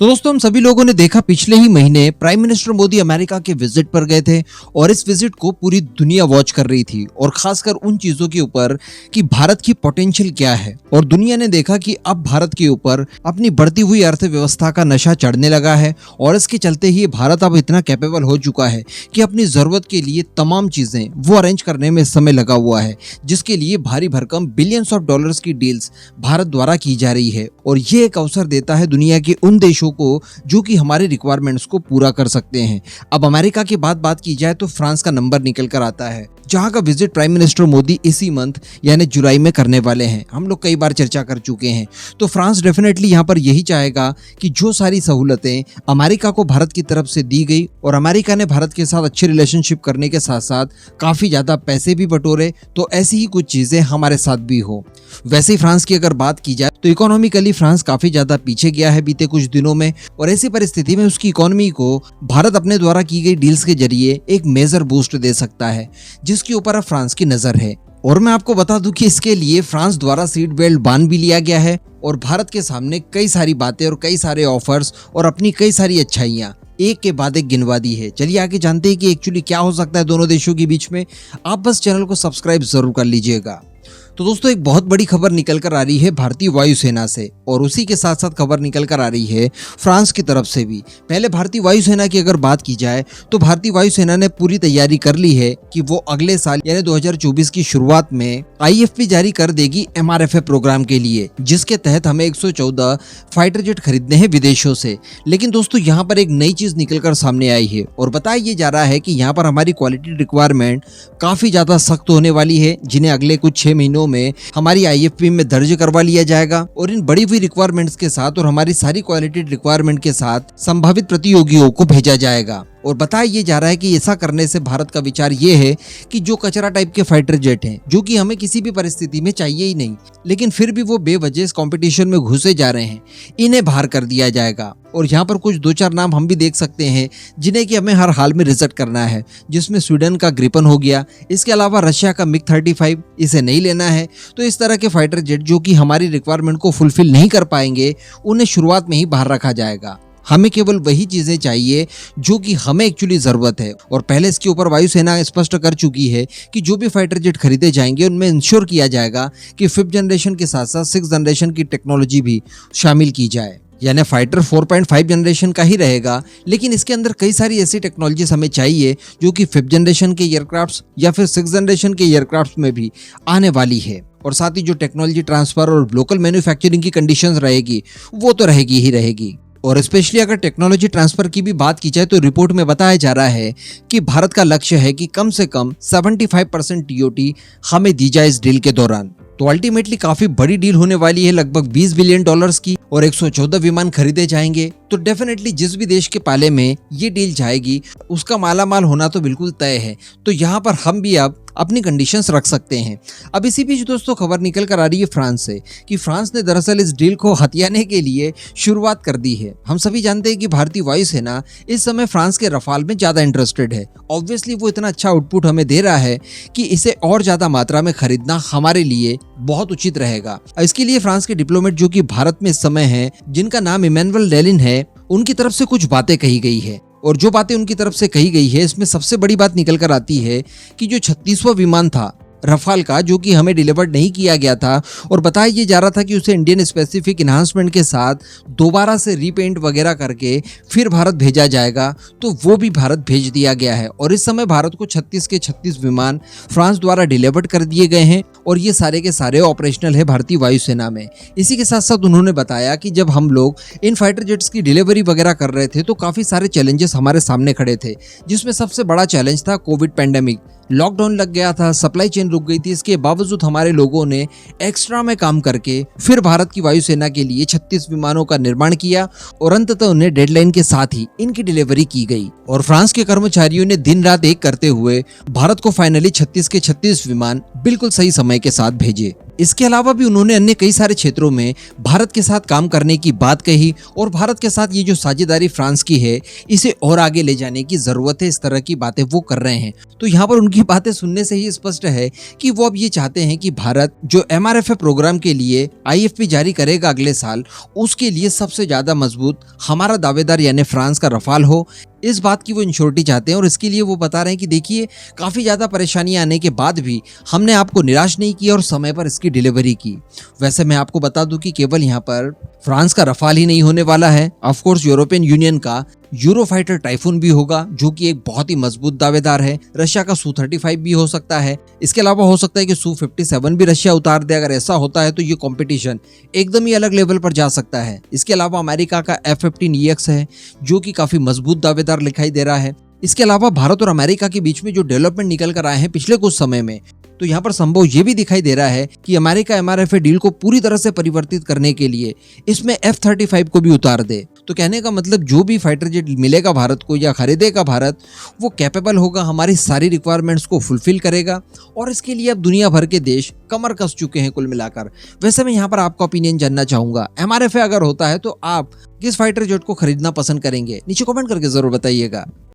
तो दोस्तों हम सभी लोगों ने देखा पिछले ही महीने प्राइम मिनिस्टर मोदी अमेरिका के विजिट पर गए थे और इस विजिट को पूरी दुनिया वॉच कर रही थी और खासकर उन चीजों के ऊपर कि भारत की पोटेंशियल क्या है। और दुनिया ने देखा कि अब भारत के ऊपर अपनी बढ़ती हुई अर्थव्यवस्था का नशा चढ़ने लगा है और इसके चलते ही भारत अब इतना कैपेबल हो चुका है कि अपनी जरूरत के लिए तमाम चीजें वो अरेंज करने में समय लगा हुआ है, जिसके लिए भारी भरकम बिलियंस ऑफ डॉलर्स की डील्स भारत द्वारा की जा रही है। और ये एक अवसर देता है दुनिया के उन देशों को जो कि हमारे रिक्वायरमेंट्स को पूरा कर सकते हैं। अब अमेरिका की बात की जाए तो फ्रांस का नंबर निकल कर आता है, जहां का विजिट प्राइम मिनिस्टर मोदी इसी मंथ यानी जुलाई में करने वाले हैं। हम लोग कई बार चर्चा कर चुके हैं। तो फ्रांस डेफिनेटली यहां पर यही चाहेगा कि जो सारी सहूलतें अमेरिका को भारत की तरफ से दी गई और अमेरिका ने भारत के साथ अच्छे रिलेशनशिप करने के साथ साथ काफी ज्यादा पैसे भी बटोरे, तो ऐसी ही कुछ चीजें हमारे साथ भी हो। वैसे ही फ्रांस की अगर बात की जाए तो इकोनॉमिकली फ्रांस काफी ज्यादा पीछे गया है बीते कुछ दिनों में, और ऐसी परिस्थिति में उसकी इकोनॉमी को भारत अपने द्वारा की गई डील्स के जरिए एक मेजर बूस्ट दे सकता है, जिसके ऊपर अब फ्रांस की नजर है। और मैं आपको बता दूं कि इसके लिए फ्रांस द्वारा सीट बेल्ट बांध भी लिया गया है और भारत के सामने कई सारी बातें और कई सारे ऑफर्स और अपनी कई सारी अच्छाइयां एक के बाद एक गिनवा दी है। चलिए आगे जानते हैं कि एक्चुअली क्या हो सकता है दोनों देशों के बीच में। आप बस चैनल को सब्सक्राइब जरूर कर लीजिएगा। तो दोस्तों एक बहुत बड़ी खबर निकल कर आ रही है भारतीय वायुसेना से, और उसी के साथ साथ खबर निकल कर आ रही है फ्रांस की तरफ से भी। पहले भारतीय वायुसेना की अगर बात की जाए तो भारतीय वायुसेना ने पूरी तैयारी कर ली है कि वो अगले साल यानी 2024 की शुरुआत में IFP जारी कर देगी MRFA प्रोग्राम के लिए, जिसके तहत हमें 114 फाइटर जेट खरीदने हैं विदेशों से। लेकिन दोस्तों यहाँ पर एक नई चीज निकल कर सामने आई है और बताया ये जा रहा है कि यहाँ पर हमारी क्वालिटी रिक्वायरमेंट काफी ज्यादा सख्त होने वाली है, जिन्हें अगले कुछ 6 महीनों में हमारी IFP में दर्ज करवा लिया जाएगा। और इन बड़ी हुई रिक्वायरमेंट्स के साथ और हमारी सारी क्वालिटी रिक्वायरमेंट के साथ संभावित प्रतियोगियों को भेजा जाएगा। और बताया ये जा रहा है कि ऐसा करने से भारत का विचार ये है कि जो कचरा टाइप के फाइटर जेट हैं, जो कि हमें किसी भी परिस्थिति में चाहिए ही नहीं, लेकिन फिर भी वो बेवजह इस कंपटीशन में घुसे जा रहे हैं, इन्हें बाहर कर दिया जाएगा। और यहाँ पर कुछ 2-4 नाम हम भी देख सकते हैं जिन्हें कि हमें हर हाल में रिजेक्ट करना है, जिसमें स्वीडन का ग्रिपन हो गया, इसके अलावा रशिया का MiG-35 इसे नहीं लेना है। तो इस तरह के फाइटर जेट जो कि हमारी रिक्वायरमेंट को फुलफिल नहीं कर पाएंगे, उन्हें शुरुआत में ही बाहर रखा जाएगा। हमें केवल वही चीजें चाहिए जो कि हमें एक्चुअली जरूरत है। और पहले इसके ऊपर वायुसेना स्पष्ट कर चुकी है कि जो भी फाइटर जेट खरीदे जाएंगे उनमें इंश्योर किया जाएगा कि 5th जनरेशन के साथ साथ 6th जनरेशन की टेक्नोलॉजी भी शामिल की जाए। यानी फाइटर 4.5 जनरेशन का ही रहेगा, लेकिन इसके अंदर कई सारी ऐसी टेक्नोलॉजीज हमें चाहिए जो कि 5th जनरेशन के एयरक्राफ्ट्स या फिर 6th जनरेशन के एयरक्राफ्ट्स में भी आने वाली है। और साथ ही जो टेक्नोलॉजी ट्रांसफर और लोकल मैन्युफैक्चरिंग की कंडीशंस रहेगी वो तो रहेगी ही रहेगी। और स्पेशली अगर टेक्नोलॉजी ट्रांसफर की भी बात की जाए तो रिपोर्ट में बताया जा रहा है कि भारत का लक्ष्य है कि कम से कम 75% TOT हमें दी जाए इस डील के दौरान। तो अल्टीमेटली काफी बड़ी डील होने वाली है, लगभग 20 बिलियन डॉलर्स की, और 114 विमान खरीदे जाएंगे। तो डेफिनेटली जिस भी देश के पाले में ये डील जाएगी उसका मालामाल होना तो बिल्कुल तय है। तो यहाँ पर हम भी अब अपनी कंडीशंस रख सकते हैं। अब इसी बीच दोस्तों खबर निकल कर आ रही है फ्रांस से कि फ्रांस ने दरअसल इस डील को हथियाने के लिए शुरुआत कर दी है। हम सभी जानते हैं कि भारतीय वायुसेना इस समय फ्रांस के रफाल में ज्यादा इंटरेस्टेड है। ऑब्वियसली वो इतना अच्छा आउटपुट हमें दे रहा है कि इसे और ज्यादा मात्रा में खरीदना हमारे लिए बहुत उचित रहेगा। इसके लिए फ्रांस के डिप्लोमेट जो कि भारत में इस समय है, जिनका नाम इमैनुअल लेनिन है, उनकी तरफ से कुछ बातें कही गई है। और जो बातें उनकी तरफ से कही गई है इसमें सबसे बड़ी बात निकल कर आती है कि जो 36वां विमान था रफाल का, जो कि हमें डिलीवर्ड नहीं किया गया था और बताया ये जा रहा था कि उसे इंडियन स्पेसिफिक इन्हांसमेंट के साथ दोबारा से रीपेंट वगैरह करके फिर भारत भेजा जाएगा, तो वो भी भारत भेज दिया गया है। और इस समय भारत को 36 के 36 विमान फ्रांस द्वारा डिलीवर्ड कर दिए गए हैं और ये सारे के सारे ऑपरेशनल है भारतीय वायुसेना में। इसी के साथ साथ उन्होंने बताया कि जब हम लोग इन फाइटर जेट्स की डिलीवरी वगैरह कर रहे थे तो काफी सारे चैलेंजेस हमारे सामने खड़े थे, जिसमें सबसे बड़ा चैलेंज था कोविड पैंडेमिक। लॉकडाउन लग गया था, सप्लाई चेन रुक गई थी, इसके बावजूद हमारे लोगों ने एक्स्ट्रा में काम करके फिर भारत की वायुसेना के लिए 36 विमानों का निर्माण किया और अंततः उन्हें डेडलाइन के साथ ही इनकी डिलीवरी की गई। और फ्रांस के कर्मचारियों ने दिन रात एक करते हुए भारत को फाइनली 36 के 36 विमान बिल्कुल सही समय के साथ भेजे। इसके अलावा भी उन्होंने अन्य कई सारे क्षेत्रों में भारत के साथ काम करने की बात कही और भारत के साथ ये जो साझेदारी फ्रांस की है इसे और आगे ले जाने की जरूरत है, इस तरह की बातें वो कर रहे हैं। तो यहाँ पर उनकी बातें सुनने से ही स्पष्ट है कि वो अब ये चाहते हैं कि भारत जो MRFA प्रोग्राम के लिए IFP जारी करेगा अगले साल, उसके लिए सबसे ज्यादा मजबूत हमारा दावेदार यानी फ्रांस का रफाल हो। इस बात की वो इंश्योरिटी चाहते हैं और इसके लिए वो बता रहे हैं कि देखिए, काफ़ी ज़्यादा परेशानियां आने के बाद भी हमने आपको निराश नहीं किया और समय पर इसकी डिलीवरी की। वैसे मैं आपको बता दूं कि केवल यहाँ पर फ्रांस का रफाल ही नहीं होने वाला है, ऑफ कोर्स यूरोपियन यूनियन का यूरोफाइटर टाइफून भी होगा, जो कि एक बहुत ही मजबूत दावेदार है। रशिया का Su-35 भी हो सकता है। इसके अलावा हो सकता है कि Su-57 भी रशिया उतार दे। अगर ऐसा होता है तो ये कंपटीशन एकदम ही अलग लेवल पर जा सकता है। इसके अलावा अमेरिका का F-15EX है, जो कि काफी मजबूत दावेदार दिखाई दे रहा है। इसके अलावा भारत और अमेरिका के बीच में जो डेवलपमेंट निकल कर आए हैं पिछले कुछ समय में, तो यहाँ पर संभव ये भी दिखाई दे रहा है कि अमेरिका MRFA डील को पूरी तरह से परिवर्तित करने के लिए इसमें F-35 को भी उतार दे। तो कहने का मतलब जो भी फाइटर जेट मिलेगा भारत को या खरीदेगा भारत, वो कैपेबल होगा, हमारी सारी रिक्वायरमेंट्स को फुलफिल करेगा और इसके लिए अब दुनिया भर के देश कमर कस चुके हैं कुल मिलाकर। वैसे मैं यहाँ पर आपका ओपिनियन जानना चाहूंगा, MRFA अगर होता है तो आप किस फाइटर जेट को खरीदना पसंद करेंगे? नीचे कमेंट करके जरूर बताइएगा।